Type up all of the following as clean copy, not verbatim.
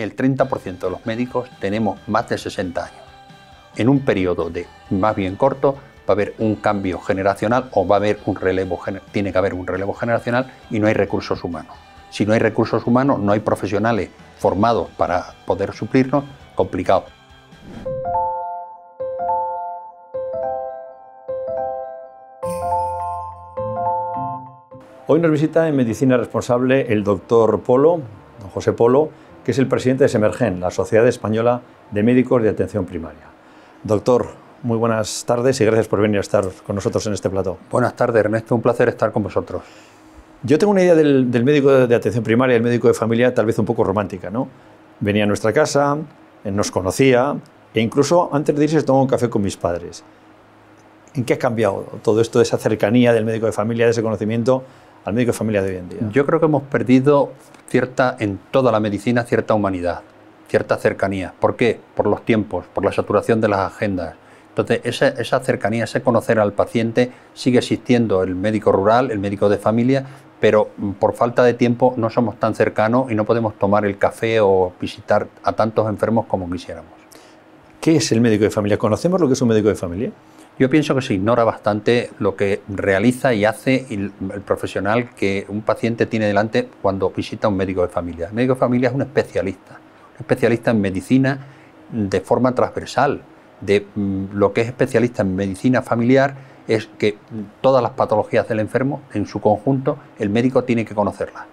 el 30% de los médicos tenemos más de 60 años. En un periodo de más bien corto va a haber un cambio generacional o va a haber un relevo, tiene que haber un relevo generacional y no hay recursos humanos. Si no hay recursos humanos, no hay profesionales formados para poder suplirnos, complicado. Hoy nos visita en Medicina Responsable el doctor Polo, don José Polo, que es el presidente de Semergen, la Sociedad Española de Médicos de Atención Primaria. Doctor, muy buenas tardes y gracias por venir a estar con nosotros en este plató. Buenas tardes, Ernesto, un placer estar con vosotros. Yo tengo una idea del médico de atención primaria, el médico de familia, tal vez un poco romántica, ¿no? Venía a nuestra casa, nos conocía e incluso antes de irse se tomaba un café con mis padres. ¿En qué ha cambiado todo esto de esa cercanía del médico de familia, de ese conocimiento al médico de familia de hoy en día? Yo creo que hemos perdido en toda la medicina, cierta humanidad, cierta cercanía. ¿Por qué? Por los tiempos, por la saturación de las agendas. Entonces, esa cercanía, ese conocer al paciente, sigue existiendo el médico rural, el médico de familia, pero por falta de tiempo no somos tan cercanos y no podemos tomar el café o visitar a tantos enfermos como quisiéramos. ¿Qué es el médico de familia? ¿Conocemos lo que es un médico de familia? Yo pienso que se ignora bastante lo que realiza y hace el profesional que un paciente tiene delante cuando visita a un médico de familia. El médico de familia es un especialista en medicina de forma transversal. Lo que es especialista en medicina familiar es que todas las patologías del enfermo, en su conjunto, el médico tiene que conocerlas.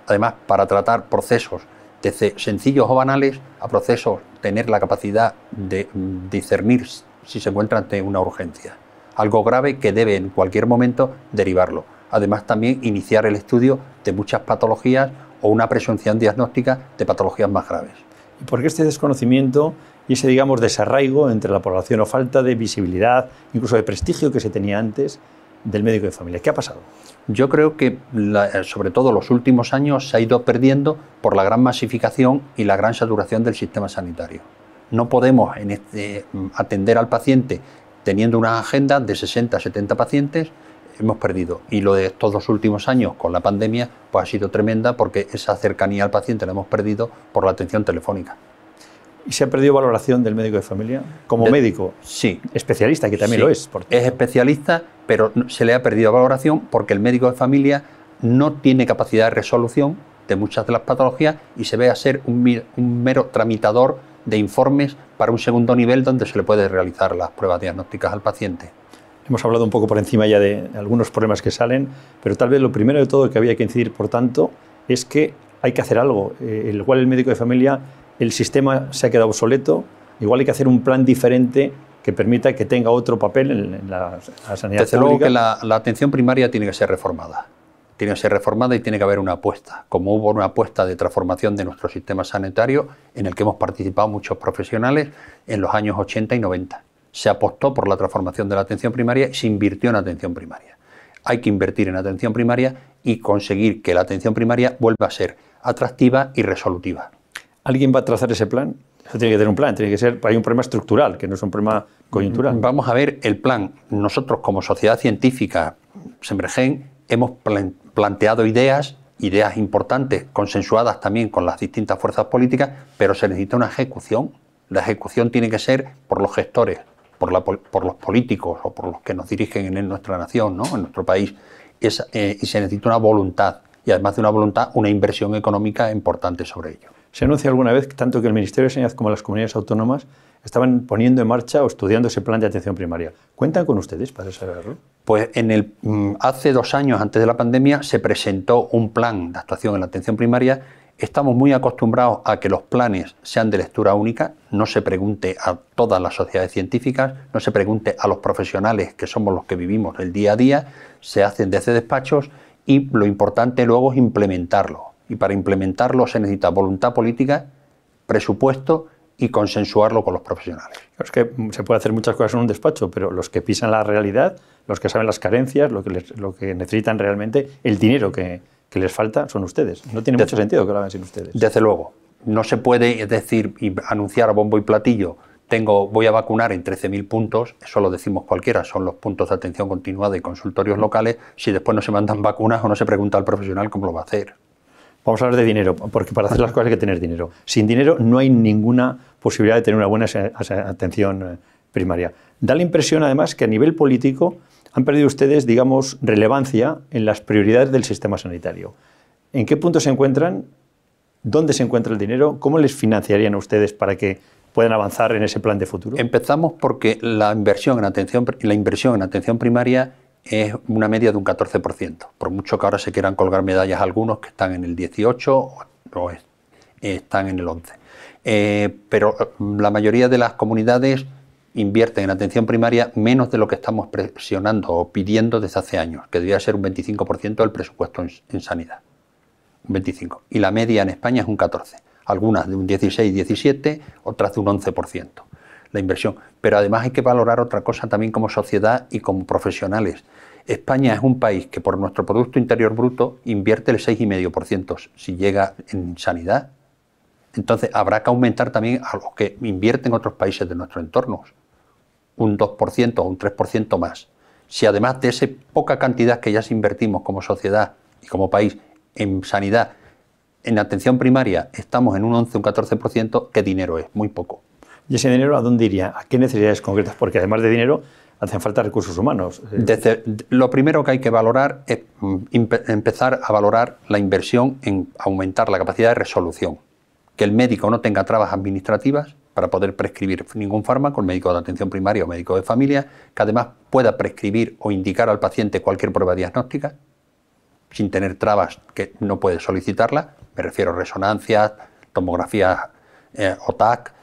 Además, para tratar procesos desde sencillos o banales a procesos, tener la capacidad de discernir si se encuentra ante una urgencia, algo grave que debe en cualquier momento derivarlo. Además, también iniciar el estudio de muchas patologías o una presunción diagnóstica de patologías más graves. ¿Y por qué este desconocimiento y ese, digamos, desarraigo entre la población o falta de visibilidad, incluso de prestigio que se tenía antes del médico de familia? ¿Qué ha pasado? Yo creo que, sobre todo los últimos años, se ha ido perdiendo por la gran masificación y la gran saturación del sistema sanitario. No podemos atender al paciente teniendo una agenda de 60 a 70 pacientes, hemos perdido. Y lo de estos 2 últimos años con la pandemia pues ha sido tremenda porque esa cercanía al paciente la hemos perdido por la atención telefónica. ¿Y se ha perdido valoración del médico de familia? Como médico, sí, especialista, que también sí, lo es. Es especialista, pero se le ha perdido valoración porque el médico de familia no tiene capacidad de resolución de muchas de las patologías y se ve a ser un mero tramitador de informes para un segundo nivel donde se le puede realizar las pruebas diagnósticas al paciente. Hemos hablado un poco por encima ya de algunos problemas que salen, pero tal vez lo primero de todo que había que incidir, por tanto, es que hay que hacer algo. Igual el médico de familia, el sistema se ha quedado obsoleto, igual hay que hacer un plan diferente que permita que tenga otro papel en la sanidad Desde pública. luego que la atención primaria tiene que ser reformada. Tiene que ser reformada y tiene que haber una apuesta, como hubo una apuesta de transformación de nuestro sistema sanitario en el que hemos participado muchos profesionales en los años 80 y 90. Se apostó por la transformación de la atención primaria y se invirtió en atención primaria. Hay que invertir en atención primaria y conseguir que la atención primaria vuelva a ser atractiva y resolutiva. ¿Alguien va a trazar ese plan? Eso tiene que tener un plan, hay un problema estructural, que no es un problema coyuntural. Vamos a ver el plan. Nosotros como sociedad científica, Semergen, hemos planteado ideas importantes, consensuadas también con las distintas fuerzas políticas, pero se necesita una ejecución. La ejecución tiene que ser por los gestores, por los políticos o por los que nos dirigen en nuestra nación, ¿no? En nuestro país. Y se necesita una voluntad, y además de una voluntad, una inversión económica importante sobre ello. Se anuncia alguna vez tanto que el Ministerio de Sanidad como las comunidades autónomas estaban poniendo en marcha o estudiando ese plan de atención primaria. ¿Cuentan con ustedes para saberlo? Pues hace 2 años, antes de la pandemia, se presentó un plan de actuación en la atención primaria. Estamos muy acostumbrados a que los planes sean de lectura única, no se pregunte a todas las sociedades científicas, no se pregunte a los profesionales que somos los que vivimos el día a día, se hacen desde despachos y lo importante luego es implementarlo. Y para implementarlo se necesita voluntad política, presupuesto y consensuarlo con los profesionales. Es que se puede hacer muchas cosas en un despacho, pero los que pisan la realidad, los que saben las carencias, lo que necesitan realmente, el dinero que les falta, son ustedes. No tiene mucho sentido que lo hagan sin ustedes. Desde luego. No se puede decir y anunciar a bombo y platillo, voy a vacunar en 13.000 puntos, eso lo decimos cualquiera, son los puntos de atención continuada y consultorios locales, si después no se mandan vacunas o no se pregunta al profesional cómo lo va a hacer. Vamos a hablar de dinero, porque para hacer las cosas hay que tener dinero. Sin dinero no hay ninguna posibilidad de tener una buena atención primaria. Da la impresión, además, que a nivel político han perdido ustedes, digamos, relevancia en las prioridades del sistema sanitario. ¿En qué punto se encuentran? ¿Dónde se encuentra el dinero? ¿Cómo les financiarían a ustedes para que puedan avanzar en ese plan de futuro? Empezamos porque la inversión en atención primaria es una media de un 14%. Por mucho que ahora se quieran colgar medallas a algunos que están en el 18 o están en el 11. Pero la mayoría de las comunidades invierten en atención primaria menos de lo que estamos presionando o pidiendo desde hace años, que debería ser un 25% del presupuesto en sanidad. Un 25%. Y la media en España es un 14%. Algunas de un 16, 17, otras de un 11%. La inversión. Pero además hay que valorar otra cosa también como sociedad y como profesionales. España es un país que por nuestro Producto Interior Bruto invierte el 6,5% si llega en sanidad. Entonces habrá que aumentar también a los que invierten otros países de nuestro entorno, un 2% o un 3% más. Si además de esa poca cantidad que ya invertimos como sociedad y como país en sanidad, en atención primaria estamos en un 11 o un 14%, ¿qué dinero es? Muy poco. ¿Y ese dinero a dónde iría? ¿A qué necesidades concretas? Porque además de dinero hacen falta recursos humanos. Lo primero que hay que valorar es empezar a valorar la inversión en aumentar la capacidad de resolución. Que el médico no tenga trabas administrativas para poder prescribir ningún fármaco, el médico de atención primaria o médico de familia, que además pueda prescribir o indicar al paciente cualquier prueba diagnóstica, sin tener trabas que no puede solicitarla. Me refiero a resonancias, tomografías OTAC,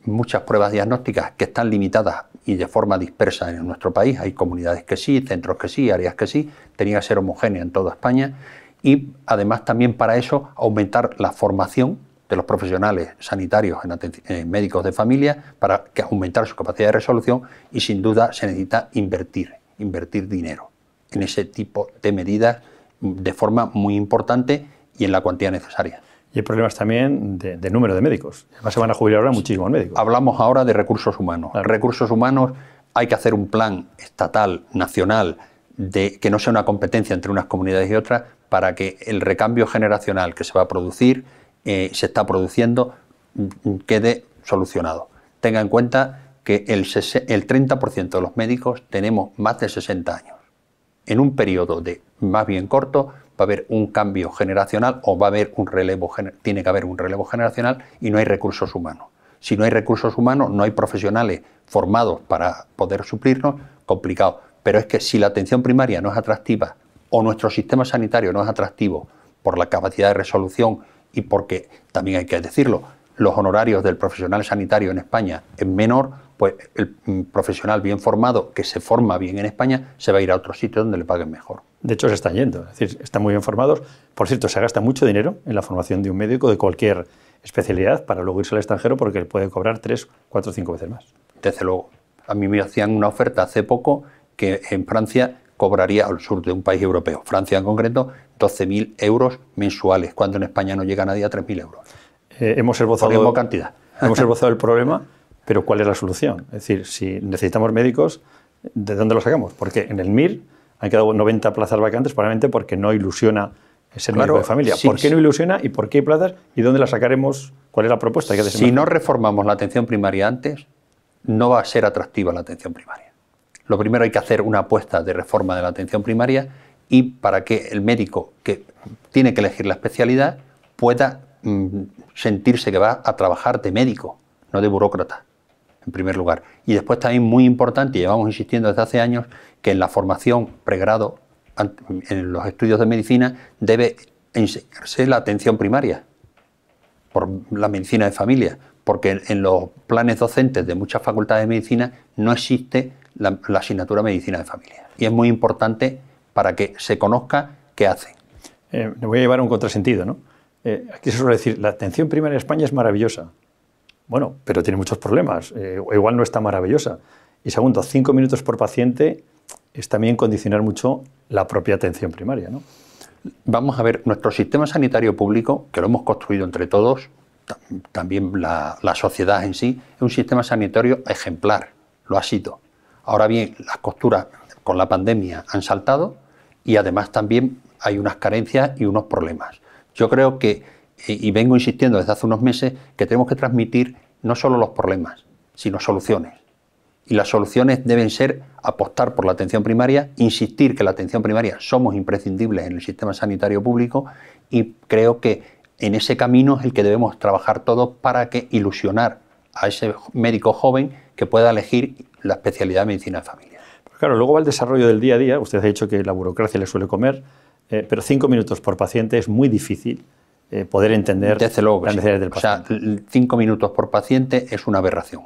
muchas pruebas diagnósticas que están limitadas y de forma dispersa en nuestro país. Hay comunidades que sí, centros que sí, áreas que sí, tenía que ser homogénea en toda España. Y además también para eso aumentar la formación de los profesionales sanitarios en médicos de familia para que aumentar su capacidad de resolución, y sin duda se necesita invertir dinero en ese tipo de medidas de forma muy importante y en la cuantía necesaria. Y hay problemas también de número de médicos. Además se van a jubilar ahora muchísimos médicos. Hablamos ahora de recursos humanos. Claro. Recursos humanos, hay que hacer un plan estatal, nacional, de que no sea una competencia entre unas comunidades y otras, para que el recambio generacional que se va a producir, se está produciendo, quede solucionado. Tenga en cuenta que el 30% de los médicos tenemos más de 60 años. En un periodo de más bien corto va a haber un cambio generacional o va a haber un relevo, tiene que haber un relevo generacional, y no hay recursos humanos. Si no hay recursos humanos, no hay profesionales formados para poder suplirnos, complicado. Pero es que si la atención primaria no es atractiva o nuestro sistema sanitario no es atractivo por la capacidad de resolución, y porque, también hay que decirlo, los honorarios del profesional sanitario en España es menor, pues el profesional bien formado, que se forma bien en España, se va a ir a otro sitio donde le paguen mejor. De hecho, se están yendo, es decir, están muy bien formados. Por cierto, se gasta mucho dinero en la formación de un médico de cualquier especialidad para luego irse al extranjero, porque él puede cobrar 3, 4, 5 veces más. Desde luego. A mí me hacían una oferta hace poco que en Francia cobraría, al sur de un país europeo, Francia en concreto, 12.000 euros mensuales, cuando en España no llega nadie a 3.000 euros. Hemos esbozado cantidad. Hemos esbozado el problema, pero ¿cuál es la solución? Es decir, si necesitamos médicos, ¿de dónde los sacamos? Porque en el MIR han quedado 90 plazas vacantes, probablemente porque no ilusiona ser médico de familia. Sí, ¿Por qué no ilusiona y por qué hay plazas y dónde las sacaremos? ¿Cuál es la propuesta? Si no reformamos la atención primaria antes, no va a ser atractiva la atención primaria. Lo primero, hay que hacer una apuesta de reforma de la atención primaria, y para que el médico que tiene que elegir la especialidad pueda sentirse que va a trabajar de médico, no de burócrata, en primer lugar. Y después también muy importante, y llevamos insistiendo desde hace años, que en la formación pregrado, en los estudios de medicina, debe enseñarse la atención primaria, por la medicina de familia, porque en los planes docentes de muchas facultades de medicina no existe la asignatura de medicina de familia. Y es muy importante para que se conozca qué hacen. Me voy a llevar a un contrasentido, ¿no? Aquí se suele decir, la atención primaria en España es maravillosa. Bueno, pero tiene muchos problemas, o igual no está maravillosa. Y segundo, 5 minutos por paciente es también condicionar mucho la propia atención primaria, ¿no? Vamos a ver, nuestro sistema sanitario público, que lo hemos construido entre todos, también la sociedad en sí, es un sistema sanitario ejemplar, lo ha sido. Ahora bien, las costuras con la pandemia han saltado, y además también hay unas carencias y unos problemas. Yo creo que, y vengo insistiendo desde hace unos meses, que tenemos que transmitir no solo los problemas, sino soluciones. Y las soluciones deben ser apostar por la atención primaria, insistir que la atención primaria somos imprescindibles en el sistema sanitario público, y creo que en ese camino es el que debemos trabajar todos para que ilusionar a ese médico joven que pueda elegir la especialidad de medicina de familia. Claro, luego va el desarrollo del día a día. Usted ha dicho que la burocracia le suele comer, pero 5 minutos por paciente es muy difícil poder entender Desde luego las necesidades del paciente. O sea, 5 minutos por paciente es una aberración.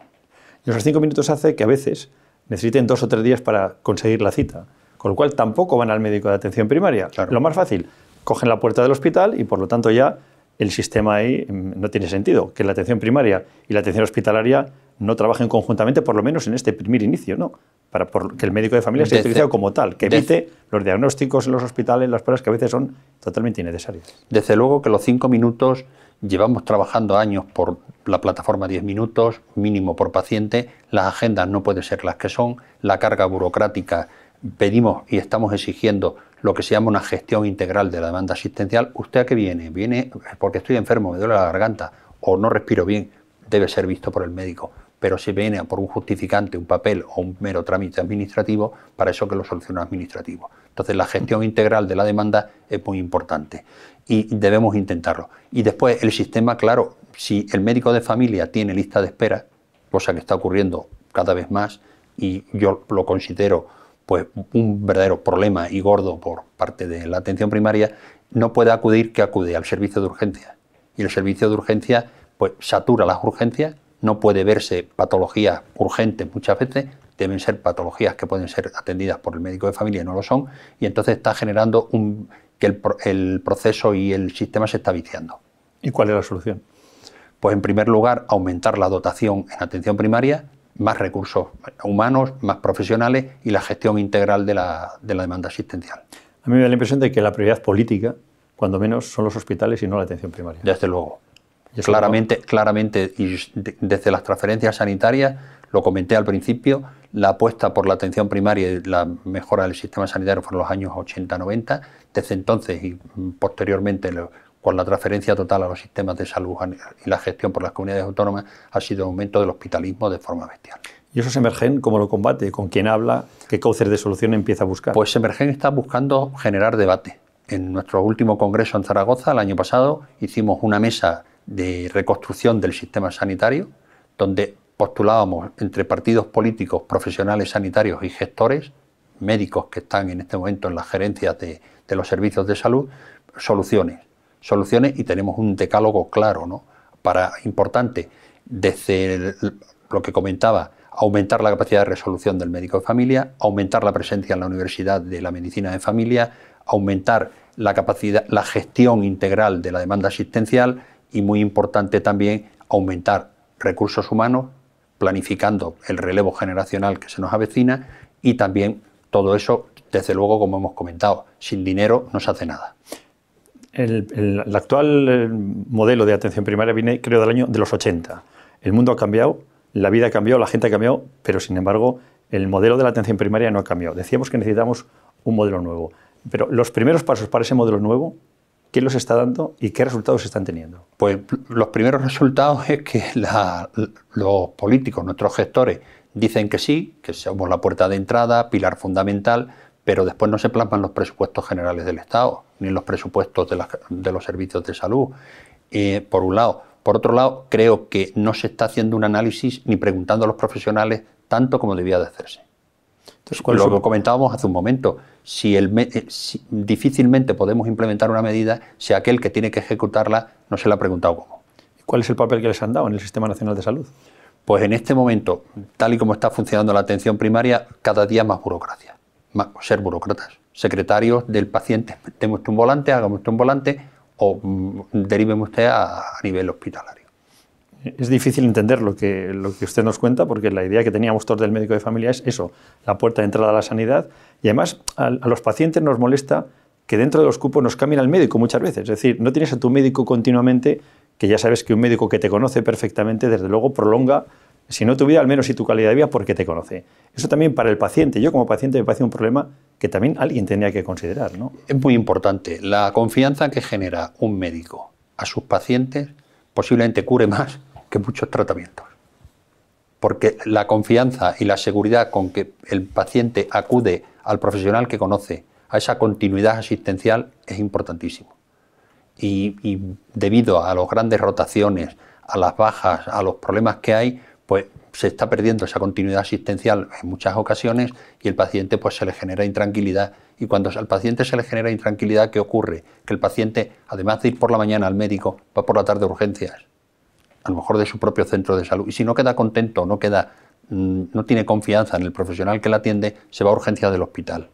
Y esos 5 minutos hace que a veces necesiten 2 o 3 días para conseguir la cita, con lo cual tampoco van al médico de atención primaria. Claro. Lo más fácil, cogen la puerta del hospital y por lo tanto ya el sistema ahí no tiene sentido, que la atención primaria y la atención hospitalaria no trabajen conjuntamente, por lo menos en este primer inicio, ¿no? Para que el médico de familia sea utilizado como tal, que evite los diagnósticos en los hospitales, las pruebas que a veces son totalmente innecesarias. Desde luego que los 5 minutos llevamos trabajando años por la plataforma 10 minutos, mínimo por paciente, las agendas no pueden ser las que son, la carga burocrática, pedimos y estamos exigiendo lo que se llama una gestión integral de la demanda asistencial. ¿Usted a qué viene? Viene porque estoy enfermo, me duele la garganta o no respiro bien, debe ser visto por el médico. Pero si viene por un justificante, un papel o un mero trámite administrativo, para eso que lo soluciona administrativo. Entonces la gestión integral de la demanda es muy importante y debemos intentarlo. Y después el sistema, claro, si el médico de familia tiene lista de espera, cosa que está ocurriendo cada vez más y yo lo considero pues un verdadero problema y gordo por parte de la atención primaria, no puede acudir, que acude al servicio de urgencias. Y el servicio de urgencias pues satura las urgencias. No puede verse patologías urgentes muchas veces, deben ser patologías que pueden ser atendidas por el médico de familia y no lo son, y entonces está generando que el proceso y el sistema se está viciando. ¿Y cuál es la solución? Pues en primer lugar, aumentar la dotación en atención primaria, más recursos humanos, más profesionales y la gestión integral de la demanda asistencial. A mí me da la impresión de que la prioridad política, cuando menos, son los hospitales y no la atención primaria. Desde luego. Claramente, y desde las transferencias sanitarias, lo comenté al principio, la apuesta por la atención primaria y la mejora del sistema sanitario fueron los años 80-90. Desde entonces y posteriormente, con la transferencia total a los sistemas de salud y la gestión por las comunidades autónomas, ha sido un aumento del hospitalismo de forma bestial. ¿Y eso Semergen cómo lo combate? ¿Con quién habla? ¿Qué cauces de solución empieza a buscar? Pues Semergen está buscando generar debate. En nuestro último congreso en Zaragoza, el año pasado, hicimos una mesa de reconstrucción del sistema sanitario, donde postulábamos entre partidos políticos, profesionales sanitarios y gestores, médicos que están en este momento en las gerencias de los servicios de salud, soluciones, y tenemos un decálogo claro, ¿no? Importante, desde lo que comentaba, aumentar la capacidad de resolución del médico de familia, aumentar la presencia en la Universidad de la Medicina de Familia, aumentar la capacidad, la gestión integral de la demanda asistencial y, muy importante también, aumentar recursos humanos, planificando el relevo generacional que se nos avecina, y también todo eso, desde luego, como hemos comentado, sin dinero no se hace nada. El actual modelo de atención primaria viene, creo, de los 80. El mundo ha cambiado, la vida ha cambiado, la gente ha cambiado, pero sin embargo el modelo de la atención primaria no ha cambiado. Decíamos que necesitamos un modelo nuevo, pero los primeros pasos para ese modelo nuevo, ¿quién los está dando y qué resultados están teniendo? Pues los primeros resultados es que los políticos, nuestros gestores, dicen que sí, que somos la puerta de entrada, pilar fundamental, pero después no se plasman los presupuestos generales del Estado, ni en los presupuestos de los servicios de salud, por un lado. Por otro lado, creo que no se está haciendo un análisis ni preguntando a los profesionales tanto como debía de hacerse. Entonces, lo que comentábamos hace un momento, si difícilmente podemos implementar una medida si aquel que tiene que ejecutarla no se le ha preguntado cómo. ¿Cuál es el papel que les han dado en el Sistema Nacional de Salud? Pues en este momento, tal y como está funcionando la atención primaria, cada día más burocracia, ser burócratas, secretarios del paciente, deme usted un volante, hágame usted un volante o deríveme usted a nivel hospitalario. Es difícil entender lo que usted nos cuenta, porque la idea que teníamos todos del médico de familia es eso, la puerta de entrada a la sanidad, y además a los pacientes nos molesta que dentro de los cupos nos cambien al médico muchas veces, es decir, no tienes a tu médico continuamente, que ya sabes que un médico que te conoce perfectamente, desde luego prolonga Si no tu vida, al menos sí tu calidad de vida porque te conoce. Eso también para el paciente, yo como paciente me parece un problema que también alguien tendría que considerar, ¿no? Es muy importante. La confianza que genera un médico a sus pacientes posiblemente cure más que muchos tratamientos. Porque la confianza y la seguridad con que el paciente acude al profesional que conoce, a esa continuidad asistencial, es importantísimo. Y debido a las grandes rotaciones, a las bajas, a los problemas que hay, pues se está perdiendo esa continuidad asistencial en muchas ocasiones y el paciente pues se le genera intranquilidad. Y cuando al paciente se le genera intranquilidad, ¿qué ocurre? Que el paciente, además de ir por la mañana al médico, va por la tarde a urgencias, a lo mejor de su propio centro de salud. Y si no queda contento, no tiene confianza en el profesional que la atiende, se va a urgencias del hospital.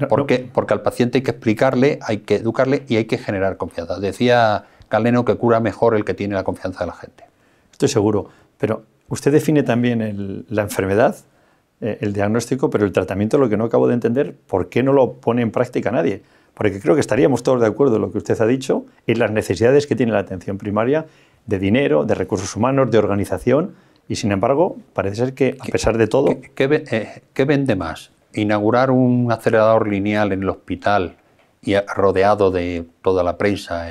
¿Por qué? Porque al paciente hay que explicarle, hay que educarle y hay que generar confianza. Decía Galeno que cura mejor el que tiene la confianza de la gente. Estoy seguro, pero usted define también la enfermedad, el diagnóstico, pero el tratamiento, lo que no acabo de entender, ¿por qué no lo pone en práctica nadie? Porque creo que estaríamos todos de acuerdo en lo que usted ha dicho y las necesidades que tiene la atención primaria de dinero, de recursos humanos, de organización, y sin embargo, parece ser que a pesar de todo... ¿Qué vende más? ¿Inaugurar un acelerador lineal en el hospital y rodeado de toda la prensa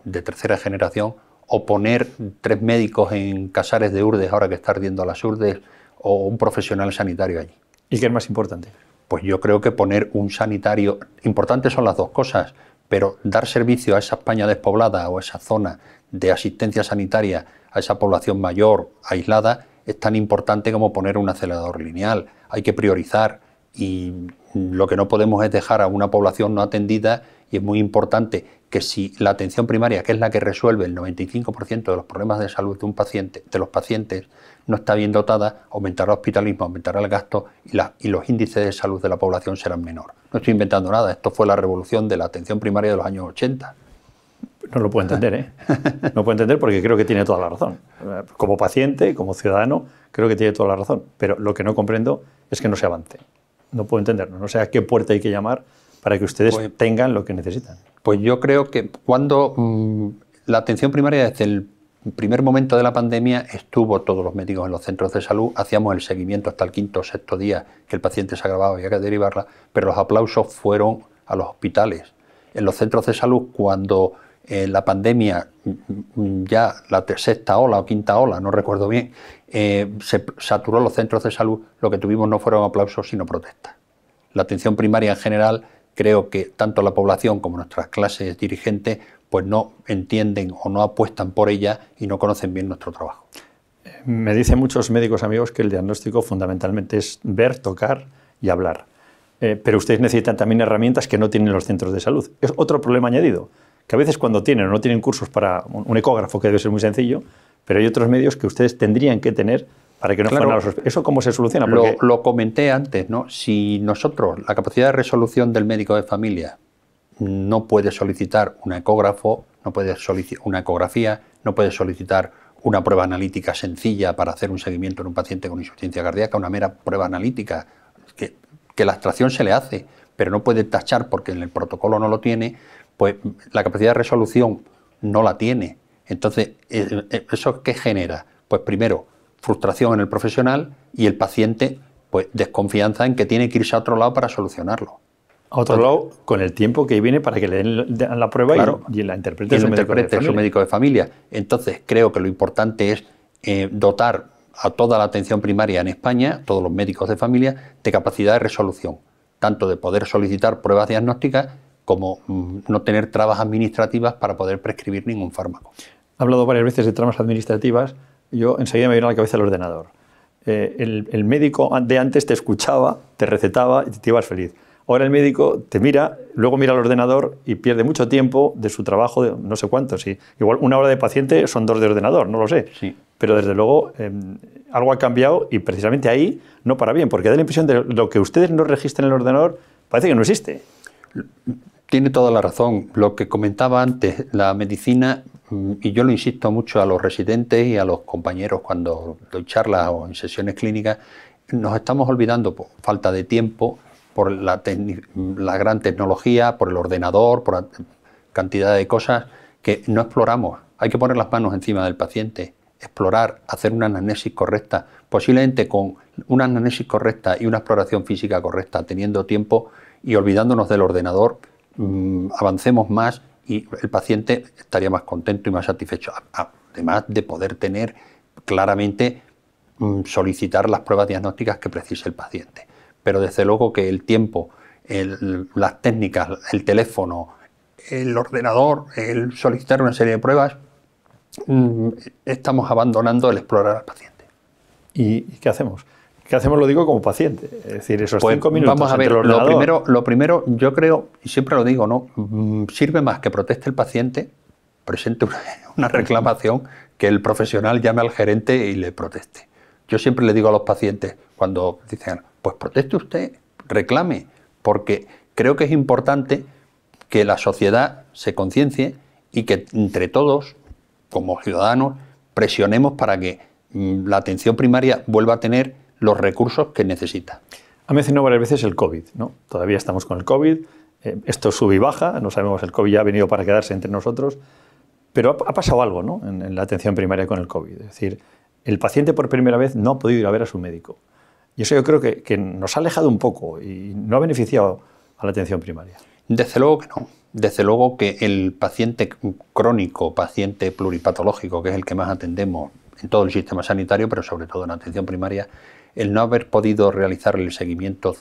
de tercera generación, o poner 3 médicos en Casares de Urdes, ahora que está ardiendo a las Urdes, o un profesional sanitario allí? ¿Y qué es más importante? Pues yo creo que poner un sanitario... Importantes son las dos cosas, pero dar servicio a esa España despoblada o a esa zona de asistencia sanitaria, a esa población mayor, aislada, es tan importante como poner un acelerador lineal. Hay que priorizar y lo que no podemos es dejar a una población no atendida, y es muy importante que si la atención primaria, que es la que resuelve el 95% de los problemas de salud de un paciente, de los pacientes, no está bien dotada, aumentará el hospitalismo, aumentará el gasto y los índices de salud de la población serán menor. No estoy inventando nada, esto fue la revolución de la atención primaria de los años 80. No lo puedo entender, ¿eh? No puedo entender porque creo que tiene toda la razón. Como paciente, como ciudadano, creo que tiene toda la razón. Pero lo que no comprendo es que no se avance. No puedo entenderlo. No sé a qué puerta hay que llamar para que ustedes tengan lo que necesitan. Pues yo creo que cuando la atención primaria desde el primer momento de la pandemia estuvo todos los médicos en los centros de salud, hacíamos el seguimiento hasta el 5º o 6º día que el paciente se agravaba y había que derivarla, pero los aplausos fueron a los hospitales. En los centros de salud, cuando la pandemia, ya la 6ª ola o 5ª ola, no recuerdo bien, se saturó los centros de salud, lo que tuvimos no fueron aplausos sino protestas. La atención primaria en general, creo que tanto la población como nuestras clases dirigentes pues no entienden o no apuestan por ella y no conocen bien nuestro trabajo. Me dicen muchos médicos amigos que el diagnóstico fundamentalmente es ver, tocar y hablar. Pero ustedes necesitan también herramientas que no tienen los centros de salud. Es otro problema añadido, que a veces cuando tienen o no tienen cursos para un ecógrafo, que debe ser muy sencillo, pero hay otros medios que ustedes tendrían que tener para que no fueran a los... ¿Eso cómo se soluciona? Porque... Lo comenté antes, ¿no? Si nosotros, la capacidad de resolución del médico de familia no puede solicitar un ecógrafo, no puede solicitar una ecografía, no puede solicitar una prueba analítica sencilla para hacer un seguimiento en un paciente con insuficiencia cardíaca, una mera prueba analítica, que la extracción se le hace, pero no puede tachar porque en el protocolo no lo tiene, pues la capacidad de resolución no la tiene. Entonces, ¿eso qué genera? Pues primero, frustración en el profesional y el paciente, pues desconfianza en que tiene que irse a otro lado para solucionarlo. A otro lado, con el tiempo que viene para que le den la prueba, claro, y la interprete su médico de familia. Entonces, creo que lo importante es dotar a toda la atención primaria en España, todos los médicos de familia, de capacidad de resolución, tanto de poder solicitar pruebas diagnósticas como no tener trabas administrativas para poder prescribir ningún fármaco. He hablado varias veces de trabas administrativas. Yo enseguida me viene a la cabeza el ordenador. El médico de antes te escuchaba, te recetaba y te ibas feliz. Ahora el médico te mira, luego mira el ordenador y pierde mucho tiempo de su trabajo, de no sé cuánto. Sí. Igual 1 hora de paciente son 2 de ordenador, no lo sé. Sí. Pero desde luego algo ha cambiado y precisamente ahí no para bien, porque da la impresión de lo que ustedes no registran en el ordenador parece que no existe. Tiene toda la razón. Lo que comentaba antes, la medicina, y yo lo insisto mucho a los residentes y a los compañeros cuando doy charlas o en sesiones clínicas, nos estamos olvidando por falta de tiempo, por la gran tecnología, por el ordenador, por la cantidad de cosas que no exploramos. Hay que poner las manos encima del paciente. explorar, hacer una anamnesis correcta, posiblemente con una anamnesis correcta y una exploración física correcta, teniendo tiempo y olvidándonos del ordenador, avancemos más y el paciente estaría más contento y más satisfecho, además de poder tener claramente, solicitar las pruebas diagnósticas que precise el paciente. Pero desde luego que el tiempo, las técnicas, el teléfono, el ordenador, el solicitar una serie de pruebas, estamos abandonando el explorar al paciente. ¿Y qué hacemos? ¿Qué hacemos? Lo digo como paciente. Es decir, esos 5 minutos. Vamos a ver, lo primero, yo creo, y siempre lo digo, ¿no? Sirve más que proteste el paciente, presente una reclamación, que el profesional llame al gerente y le proteste. Yo siempre le digo a los pacientes, cuando dicen, pues proteste usted, reclame, porque creo que es importante que la sociedad se conciencie y que entre todos, como ciudadanos, presionemos para que la atención primaria vuelva a tener los recursos que necesita. Ha mencionado varias veces el COVID, ¿no? Todavía estamos con el COVID, esto sube y baja, no sabemos, el COVID ya ha venido para quedarse entre nosotros, pero ha pasado algo, ¿no? en la atención primaria con el COVID. Es decir, el paciente por primera vez no ha podido ir a ver a su médico. Y eso yo creo que nos ha alejado un poco y no ha beneficiado a la atención primaria. Desde luego que no. Desde luego que el paciente crónico, paciente pluripatológico, que es el que más atendemos en todo el sistema sanitario, pero sobre todo en atención primaria, el no haber podido realizar el seguimiento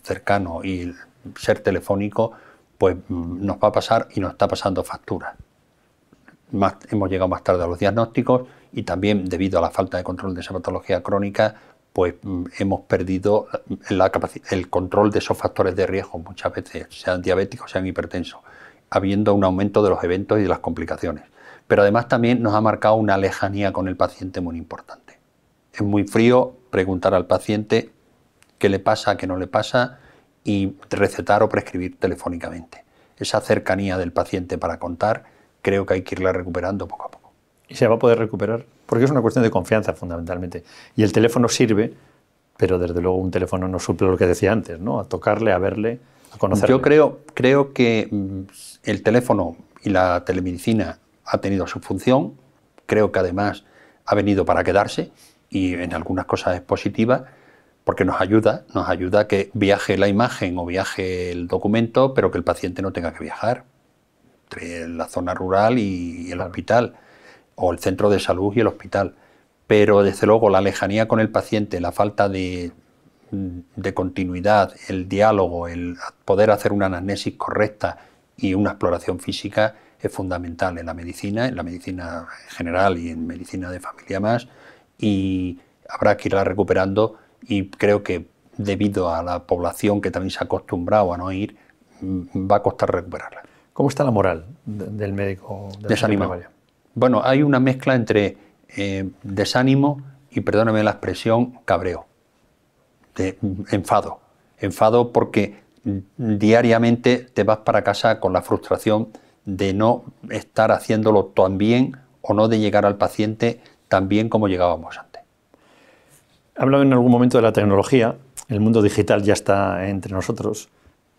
cercano y el ser telefónico, pues nos va a pasar y nos está pasando factura. Hemos llegado más tarde a los diagnósticos y también debido a la falta de control de esa patología crónica, pues hemos perdido el control de esos factores de riesgo, muchas veces sean diabéticos, sean hipertensos, habiendo un aumento de los eventos y de las complicaciones. Pero además también nos ha marcado una lejanía con el paciente muy importante. Es muy frío preguntar al paciente qué le pasa, qué no le pasa y recetar o prescribir telefónicamente. Esa cercanía del paciente para contar creo que hay que irla recuperando poco a poco. ¿Y se va a poder recuperar? Porque es una cuestión de confianza fundamentalmente. Y el teléfono sirve, pero desde luego un teléfono no suple lo que decía antes, ¿no? A tocarle, a verle, a conocerle. Yo creo que el teléfono y la telemedicina ha tenido su función, creo que además ha venido para quedarse y en algunas cosas es positiva porque nos ayuda a que viaje la imagen o viaje el documento, pero que el paciente no tenga que viajar entre la zona rural y el hospital, o el centro de salud y el hospital. Pero desde luego la lejanía con el paciente, la falta de continuidad, el diálogo, el poder hacer una anamnesis correcta y una exploración física es fundamental en la medicina general y en medicina de familia más, y habrá que irla recuperando y creo que debido a la población que también se ha acostumbrado a no ir, va a costar recuperarla. ¿Cómo está la moral del médico? Desanimado. Bueno, hay una mezcla entre desánimo y, perdóname la expresión, cabreo, de enfado. Enfado porque diariamente te vas para casa con la frustración de no estar haciéndolo tan bien o no de llegar al paciente tan bien como llegábamos antes. He hablado en algún momento de la tecnología, el mundo digital ya está entre nosotros.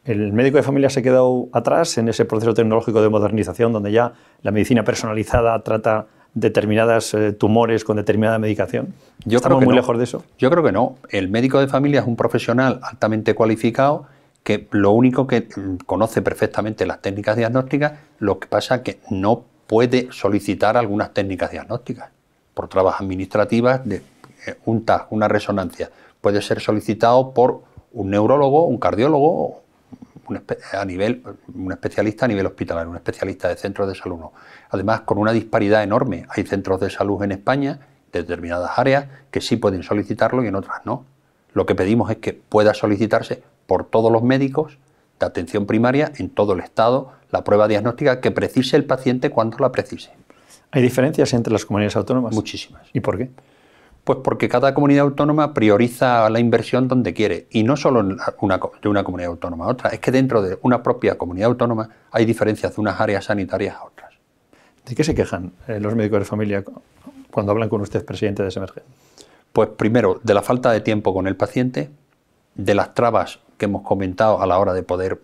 ¿El médico de familia se ha quedado atrás en ese proceso tecnológico de modernización donde ya la medicina personalizada trata determinados tumores con determinada medicación? ¿Estamos muy lejos de eso? Yo creo que no. El médico de familia es un profesional altamente cualificado que lo único que conoce perfectamente las técnicas diagnósticas, lo que pasa es que no puede solicitar algunas técnicas diagnósticas por trabas administrativas de un TAC, una resonancia. Puede ser solicitado por un neurólogo, un cardiólogo, un especialista a nivel hospitalario, un especialista de centros de salud. No. Además, con una disparidad enorme. Hay centros de salud en España, de determinadas áreas, que sí pueden solicitarlo y en otras no. Lo que pedimos es que pueda solicitarse por todos los médicos de atención primaria en todo el Estado la prueba diagnóstica que precise el paciente cuando la precise. ¿Hay diferencias entre las comunidades autónomas? Muchísimas. ¿Y por qué? Pues porque cada comunidad autónoma prioriza la inversión donde quiere, y no solo de una comunidad autónoma a otra, es que dentro de una propia comunidad autónoma hay diferencias de unas áreas sanitarias a otras. ¿De qué se quejan los médicos de familia cuando hablan con usted, presidente de Semergen? Pues primero, de la falta de tiempo con el paciente, de las trabas que hemos comentado a la hora de poder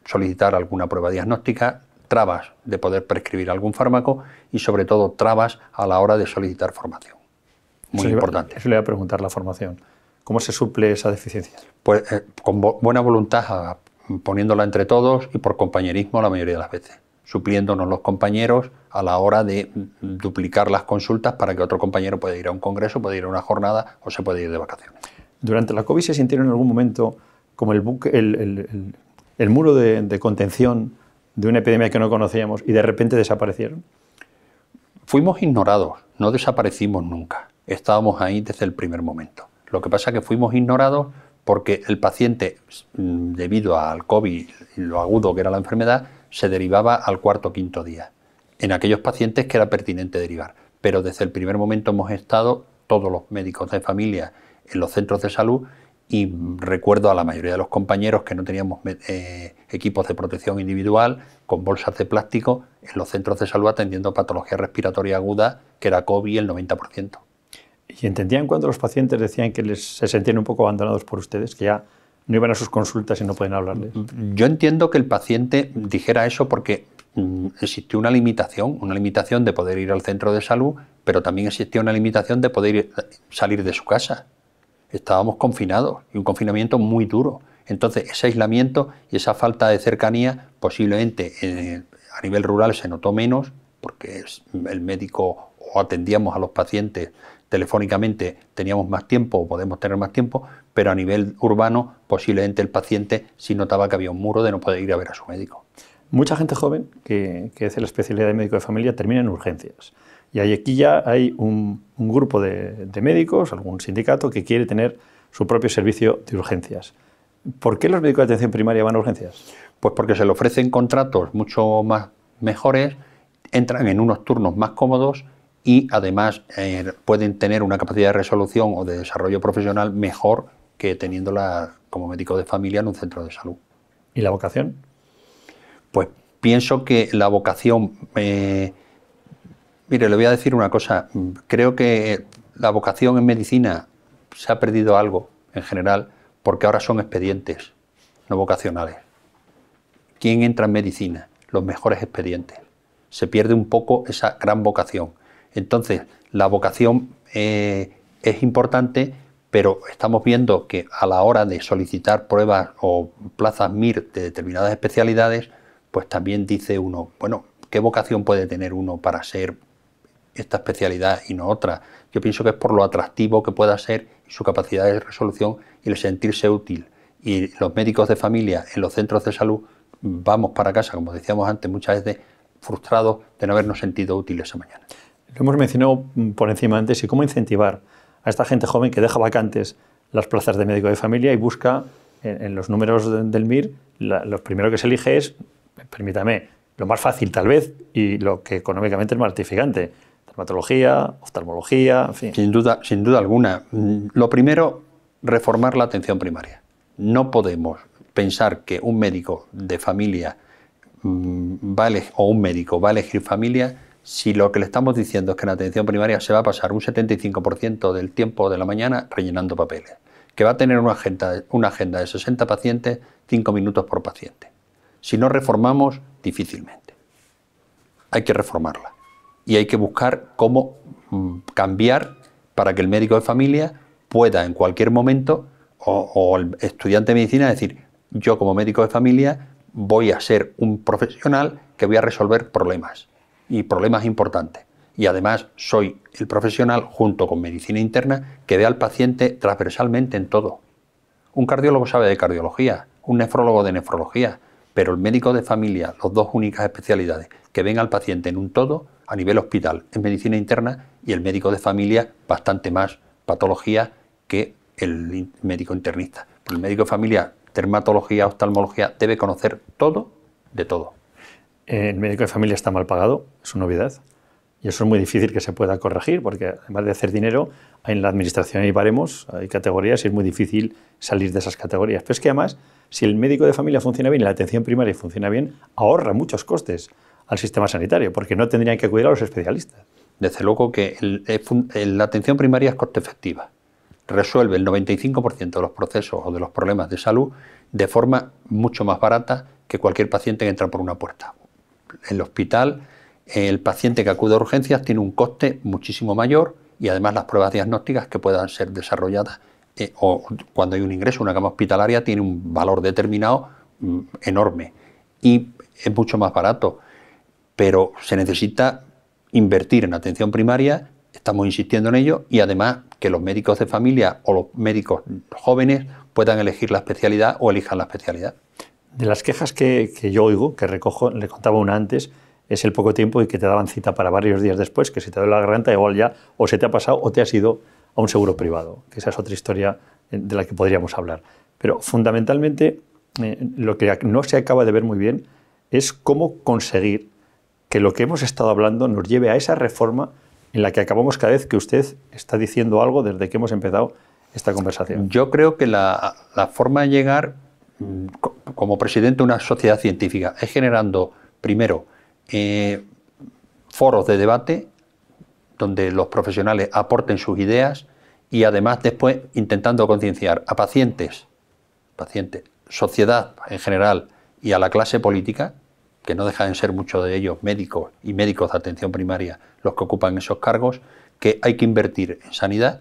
solicitar alguna prueba diagnóstica, trabas de poder prescribir algún fármaco y sobre todo trabas a la hora de solicitar formación. Muy importante. Eso le voy a preguntar, la formación. ¿Cómo se suple esa deficiencia? Pues con buena voluntad, poniéndola entre todos y por compañerismo la mayoría de las veces, supliéndonos los compañeros a la hora de duplicar las consultas para que otro compañero pueda ir a un congreso, pueda ir a una jornada o se pueda ir de vacaciones. ¿Durante la COVID se sintieron en algún momento como el muro de contención de una epidemia que no conocíamos y de repente desaparecieron? Fuimos ignorados, no desaparecimos nunca. Estábamos ahí desde el primer momento. Lo que pasa es que fuimos ignorados porque el paciente, debido al COVID y lo agudo que era la enfermedad, se derivaba al cuarto o quinto día. En aquellos pacientes que era pertinente derivar. Pero desde el primer momento hemos estado, todos los médicos de familia, en los centros de salud, y recuerdo a la mayoría de los compañeros que no teníamos equipos de protección individual con bolsas de plástico en los centros de salud atendiendo patología respiratoria aguda, que era COVID el 90%. ¿Y entendían cuando los pacientes decían que se sentían un poco abandonados por ustedes, que ya no iban a sus consultas y no pueden hablarles? Yo entiendo que el paciente dijera eso porque existió una limitación de poder ir al centro de salud, pero también existía una limitación de poder salir de su casa. Estábamos confinados y un confinamiento muy duro. Entonces ese aislamiento y esa falta de cercanía posiblemente a nivel rural se notó menos porque el médico o atendíamos a los pacientes telefónicamente, teníamos más tiempo o podemos tener más tiempo, pero a nivel urbano posiblemente el paciente sí notaba que había un muro de no poder ir a ver a su médico. Mucha gente joven que hace la especialidad de médico de familia termina en urgencias. Y aquí ya hay un grupo de médicos, algún sindicato, que quiere tener su propio servicio de urgencias. ¿Por qué los médicos de atención primaria van a urgencias? Pues porque se le ofrecen contratos mucho más mejores, entran en unos turnos más cómodos y además pueden tener una capacidad de resolución o de desarrollo profesional mejor que teniéndola como médico de familia en un centro de salud. ¿Y la vocación? Pues pienso que la vocación... Mire, le voy a decir una cosa. Creo que la vocación en medicina se ha perdido algo en general porque ahora son expedientes, no vocacionales. ¿Quién entra en medicina? Los mejores expedientes. Se pierde un poco esa gran vocación. Entonces, la vocación es importante, pero estamos viendo que a la hora de solicitar pruebas o plazas MIR de determinadas especialidades, pues también dice uno, bueno, ¿qué vocación puede tener uno para ser esta especialidad y no otra? Yo pienso que es por lo atractivo que pueda ser y su capacidad de resolución y el sentirse útil. Y los médicos de familia en los centros de salud vamos para casa, como decíamos antes, muchas veces frustrados de no habernos sentido útiles esa mañana. Lo hemos mencionado por encima antes, y cómo incentivar a esta gente joven que deja vacantes las plazas de médico de familia y busca en los números del MIR, lo primero que se elige es, permítame, lo más fácil tal vez y lo que económicamente es más gratificante. Dermatología, oftalmología, en fin. Sin duda alguna. Lo primero, reformar la atención primaria. No podemos pensar que un médico de familia o un médico va a elegir familia si lo que le estamos diciendo es que en la atención primaria se va a pasar un 75% del tiempo de la mañana rellenando papeles, que va a tener una agenda de 60 pacientes, 5 minutos por paciente. Si no reformamos, difícilmente. Hay que reformarla. Y hay que buscar cómo cambiar para que el médico de familia pueda en cualquier momento, o el estudiante de medicina, decir, yo como médico de familia voy a ser un profesional que voy a resolver problemas, y problemas importantes. Y además soy el profesional, junto con medicina interna, que ve al paciente transversalmente en todo. Un cardiólogo sabe de cardiología, un nefrólogo de nefrología, pero el médico de familia, las dos únicas especialidades que ven al paciente en un todo, a nivel hospital, en medicina interna, y el médico de familia bastante más patología que el médico internista. El médico de familia, dermatología, oftalmología, debe conocer todo de todo. El médico de familia está mal pagado, es una obviedad, y eso es muy difícil que se pueda corregir, porque además de hacer dinero, en la administración hay baremos, hay categorías, y es muy difícil salir de esas categorías. Pero es que además, si el médico de familia funciona bien y la atención primaria funciona bien, ahorra muchos costes al sistema sanitario, porque no tendrían que acudir a los especialistas. Desde luego que la atención primaria es coste efectiva. Resuelve el 95% de los procesos o de los problemas de salud de forma mucho más barata que cualquier paciente que entra por una puerta. el hospital, el paciente que acude a urgencias tiene un coste muchísimo mayor y además las pruebas diagnósticas que puedan ser desarrolladas o cuando hay un ingreso, una cama hospitalaria tiene un valor determinado enorme y es mucho más barato, pero se necesita invertir en atención primaria, estamos insistiendo en ello, y además que los médicos de familia o los médicos jóvenes puedan elegir la especialidad o elijan la especialidad. De las quejas que yo oigo, que recojo, le contaba una antes, es el poco tiempo y que te daban cita para varios días después, que si te duele la garganta igual ya o se te ha pasado o te has ido a un seguro privado, que esa es otra historia de la que podríamos hablar. Pero fundamentalmente lo que no se acaba de ver muy bien es cómo conseguir que lo que hemos estado hablando nos lleve a esa reforma en la que acabamos cada vez que usted está diciendo algo desde que hemos empezado esta conversación. Yo creo que la forma de llegar, como presidente de una sociedad científica, es generando, primero, foros de debate donde los profesionales aporten sus ideas y además después intentando concienciar a pacientes, sociedad en general y a la clase política, que no dejan de ser muchos de ellos médicos y médicos de atención primaria los que ocupan esos cargos, que hay que invertir en sanidad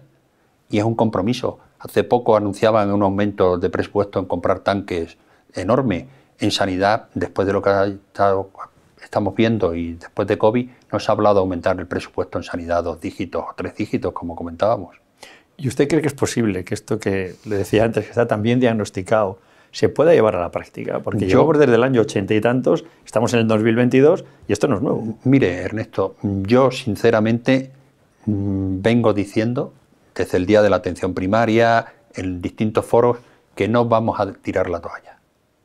y es un compromiso. Hace poco anunciaban un aumento de presupuesto en comprar tanques enorme. En sanidad, después de lo que estamos viendo y después de COVID, no se ha hablado de aumentar el presupuesto en sanidad 2 dígitos o 3 dígitos, como comentábamos. ¿Y usted cree que es posible que esto que le decía antes, que está tan bien diagnosticado, se pueda llevar a la práctica? Porque llevamos desde el año 80 y tantos, estamos en el 2022 y esto no es nuevo. Mire, Ernesto, yo sinceramente vengo diciendo desde el Día de la Atención Primaria, en distintos foros, que no vamos a tirar la toalla.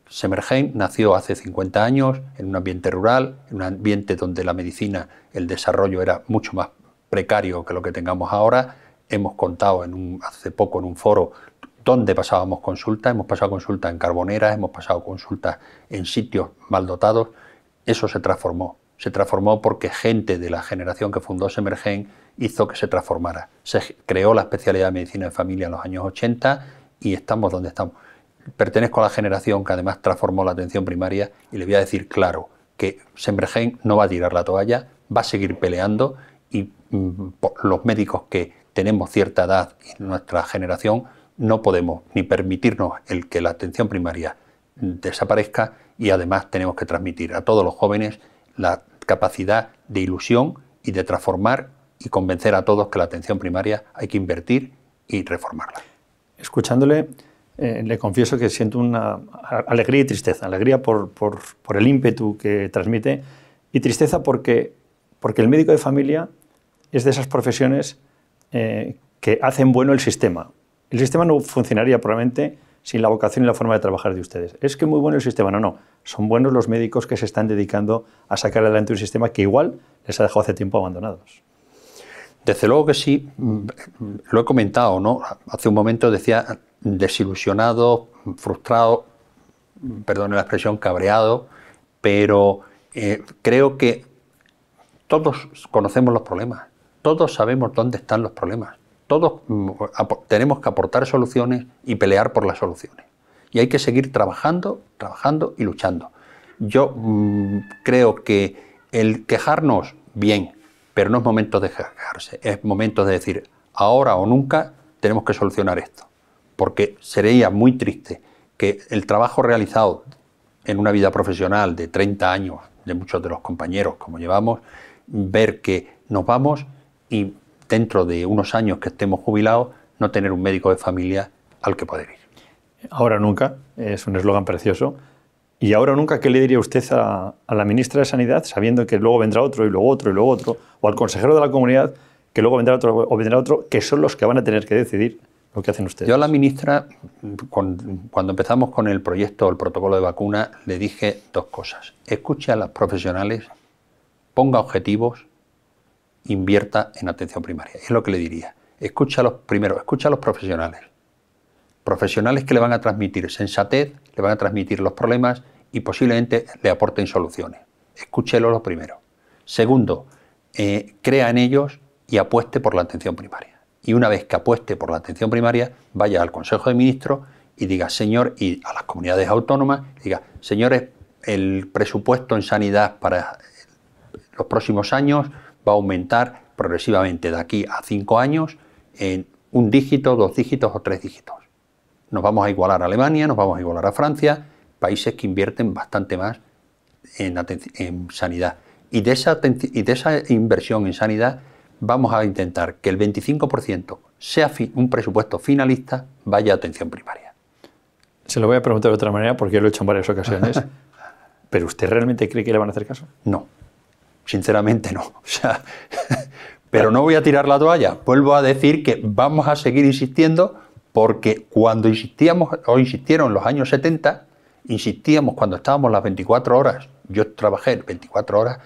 Semergen nació hace 50 años en un ambiente rural, en un ambiente donde la medicina, el desarrollo era mucho más precario que lo que tengamos ahora. Hemos contado hace poco en un foro donde pasábamos consultas, hemos pasado consultas en carboneras, hemos pasado consultas en sitios mal dotados. Eso se transformó porque gente de la generación que fundó Semergen hizo que se transformara. Se creó la especialidad de medicina de familia en los años 80 y estamos donde estamos. Pertenezco a la generación que además transformó la atención primaria y le voy a decir claro que Semergen no va a tirar la toalla, va a seguir peleando y los médicos que tenemos cierta edad en nuestra generación no podemos ni permitirnos el que la atención primaria desaparezca y además tenemos que transmitir a todos los jóvenes la capacidad de ilusión y de transformar y convencer a todos que la atención primaria hay que invertir y reformarla. Escuchándole, le confieso que siento una alegría y tristeza. Alegría por el ímpetu que transmite y tristeza porque el médico de familia es de esas profesiones que hacen bueno el sistema. El sistema no funcionaría probablemente sin la vocación y la forma de trabajar de ustedes. Es que muy bueno el sistema, no. Son buenos los médicos que se están dedicando a sacar adelante un sistema que igual les ha dejado hace tiempo abandonados. Desde luego que sí, lo he comentado, ¿no? Hace un momento decía desilusionado, frustrado, perdone la expresión, cabreado, pero creo que todos conocemos los problemas, todos sabemos dónde están los problemas, todos tenemos que aportar soluciones y pelear por las soluciones. Y hay que seguir trabajando y luchando. Yo creo que el quejarnos, bien, pero no es momento de quejarse, es momento de decir, ahora o nunca tenemos que solucionar esto. Porque sería muy triste que el trabajo realizado en una vida profesional de 30 años, de muchos de los compañeros como llevamos, ver que nos vamos y dentro de unos años que estemos jubilados, no tener un médico de familia al que poder ir. Ahora o nunca, es un eslogan precioso. Y ahora o nunca, ¿qué le diría usted a la ministra de Sanidad, sabiendo que luego vendrá otro y luego otro y luego otro, o al consejero de la comunidad, que luego vendrá otro o vendrá otro, que son los que van a tener que decidir lo que hacen ustedes? Yo a la ministra, cuando empezamos con el proyecto, el protocolo de vacuna, le dije dos cosas. Escuche a los profesionales, ponga objetivos, invierta en atención primaria. Es lo que le diría. Escucha a los profesionales. Profesionales que le van a transmitir sensatez, le van a transmitir los problemas y posiblemente le aporten soluciones. Escúchelo lo primero. Segundo, crea en ellos y apueste por la atención primaria. Y una vez que apueste por la atención primaria, vaya al Consejo de Ministros y diga, señor, y a las comunidades autónomas, diga, señores, el presupuesto en sanidad para los próximos años va a aumentar progresivamente de aquí a 5 años en 1 dígito, 2 dígitos o 3 dígitos. Nos vamos a igualar a Alemania, nos vamos a igualar a Francia, países que invierten bastante más en sanidad. Y de esa inversión en sanidad vamos a intentar que el 25% sea un presupuesto finalista, vaya a atención primaria. Se lo voy a preguntar de otra manera porque lo he hecho en varias ocasiones. ¿Pero usted realmente cree que le van a hacer caso? No, sinceramente no. O sea, pero no voy a tirar la toalla. Vuelvo a decir que vamos a seguir insistiendo porque cuando insistíamos, o insistieron en los años 70, insistíamos cuando estábamos las 24 horas, yo trabajé 24 horas,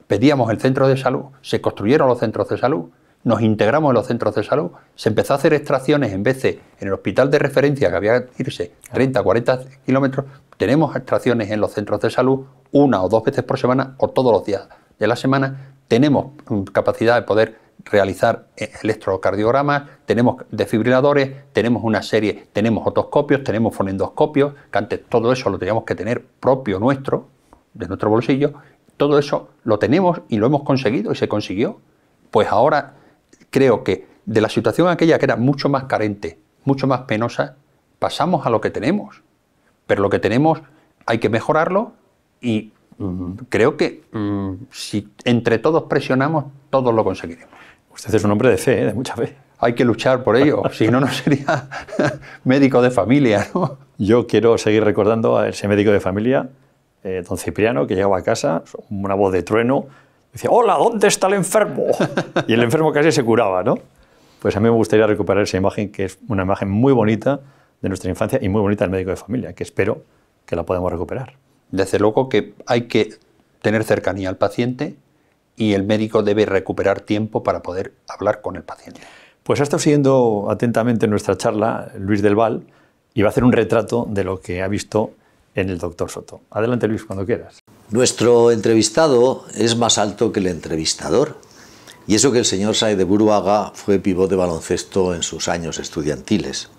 pedíamos el centro de salud, se construyeron los centros de salud, nos integramos en los centros de salud, se empezó a hacer extracciones en vez de en el hospital de referencia que había que irse 30, 40 kilómetros, tenemos extracciones en los centros de salud 1 o 2 veces por semana o todos los días de la semana, tenemos capacidad de poder realizar electrocardiogramas, tenemos desfibriladores, tenemos una serie, tenemos otoscopios, tenemos fonendoscopios, que antes todo eso lo teníamos que tener propio nuestro, de nuestro bolsillo, todo eso lo tenemos y lo hemos conseguido y se consiguió. Pues ahora creo que de la situación aquella que era mucho más carente, mucho más penosa, pasamos a lo que tenemos. Pero lo que tenemos hay que mejorarlo y creo que si entre todos presionamos, todos lo conseguiremos. Usted es un hombre de fe, de mucha fe. Hay que luchar por ello, si no, no sería médico de familia, ¿no? Yo quiero seguir recordando a ese médico de familia, don Cipriano, que llegaba a casa, una voz de trueno, decía, hola, ¿dónde está el enfermo? Y el enfermo casi se curaba, ¿no? Pues a mí me gustaría recuperar esa imagen, que es una imagen muy bonita de nuestra infancia y muy bonita del médico de familia, que espero que la podamos recuperar. Desde luego que hay que tener cercanía al paciente y el médico debe recuperar tiempo para poder hablar con el paciente. Pues ha estado siguiendo atentamente nuestra charla Luis del Val y va a hacer un retrato de lo que ha visto en el doctor Soto. Adelante, Luis, cuando quieras. Nuestro entrevistado es más alto que el entrevistador. Y eso que el señor Sáez de Buruaga fue pívot de baloncesto en sus años estudiantiles.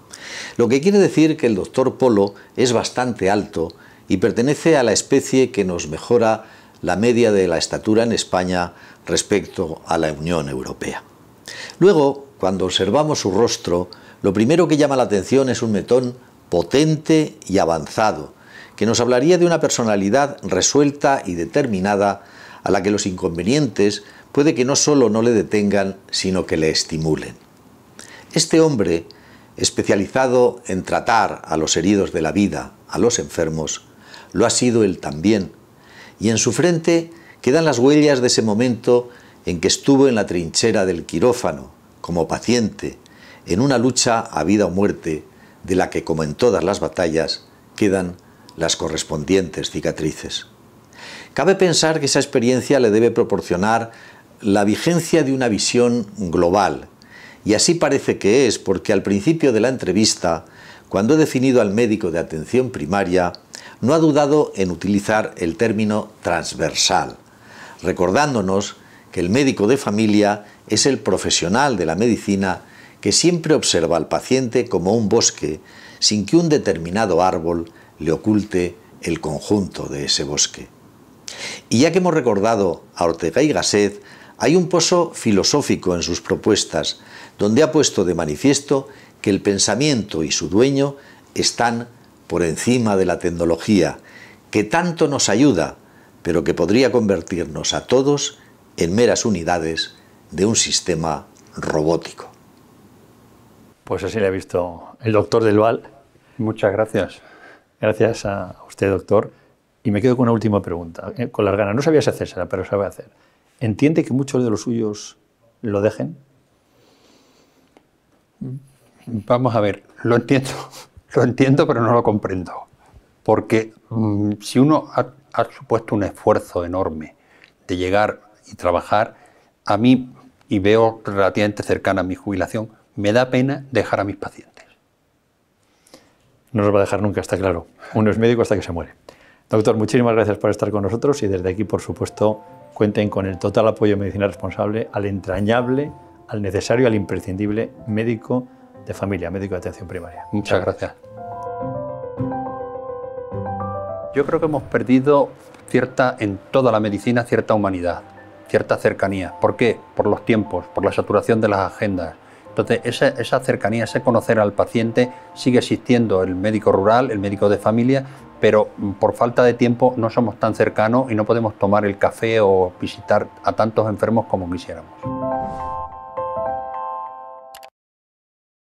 Lo que quiere decir que el doctor Polo es bastante alto y pertenece a la especie que nos mejora la media de la estatura en España respecto a la Unión Europea. Luego, cuando observamos su rostro, lo primero que llama la atención es un metón potente y avanzado, que nos hablaría de una personalidad resuelta y determinada a la que los inconvenientes puede que no solo no le detengan, sino que le estimulen. Este hombre, especializado en tratar a los heridos de la vida, a los enfermos, lo ha sido él también, y en su frente quedan las huellas de ese momento en que estuvo en la trinchera del quirófano, como paciente, en una lucha a vida o muerte, de la que, como en todas las batallas, quedan las correspondientes cicatrices. Cabe pensar que esa experiencia le debe proporcionar la vigencia de una visión global, y así parece que es porque al principio de la entrevista, cuando he definido al médico de atención primaria, no ha dudado en utilizar el término transversal, recordándonos que el médico de familia es el profesional de la medicina que siempre observa al paciente como un bosque sin que un determinado árbol le oculte el conjunto de ese bosque. Y ya que hemos recordado a Ortega y Gasset, hay un pozo filosófico en sus propuestas, donde ha puesto de manifiesto que el pensamiento y su dueño están por encima de la tecnología, que tanto nos ayuda, pero que podría convertirnos a todos en meras unidades de un sistema robótico. Pues así le ha visto el doctor del Val. Muchas gracias. Gracias a usted, doctor. Y me quedo con una última pregunta, con las ganas. No sabía si hacérsela, pero se va a hacer. ¿Entiende que muchos de los suyos lo dejen? Vamos a ver, lo entiendo, pero no lo comprendo. Porque si uno ha supuesto un esfuerzo enorme de llegar y trabajar, a mí, y veo relativamente cercana a mi jubilación, me da pena dejar a mis pacientes. No nos va a dejar nunca, está claro. Uno es médico hasta que se muere. Doctor, muchísimas gracias por estar con nosotros y desde aquí, por supuesto, cuenten con el total apoyo de Medicina Responsable al entrañable, al necesario, al imprescindible médico de familia, médico de atención primaria. Muchas gracias. Yo creo que hemos perdido en toda la medicina, cierta humanidad, cierta cercanía. ¿Por qué? Por los tiempos, por la saturación de las agendas. Entonces, esa cercanía, ese conocer al paciente, sigue existiendo el médico rural, el médico de familia, pero por falta de tiempo no somos tan cercanos y no podemos tomar el café o visitar a tantos enfermos como quisiéramos.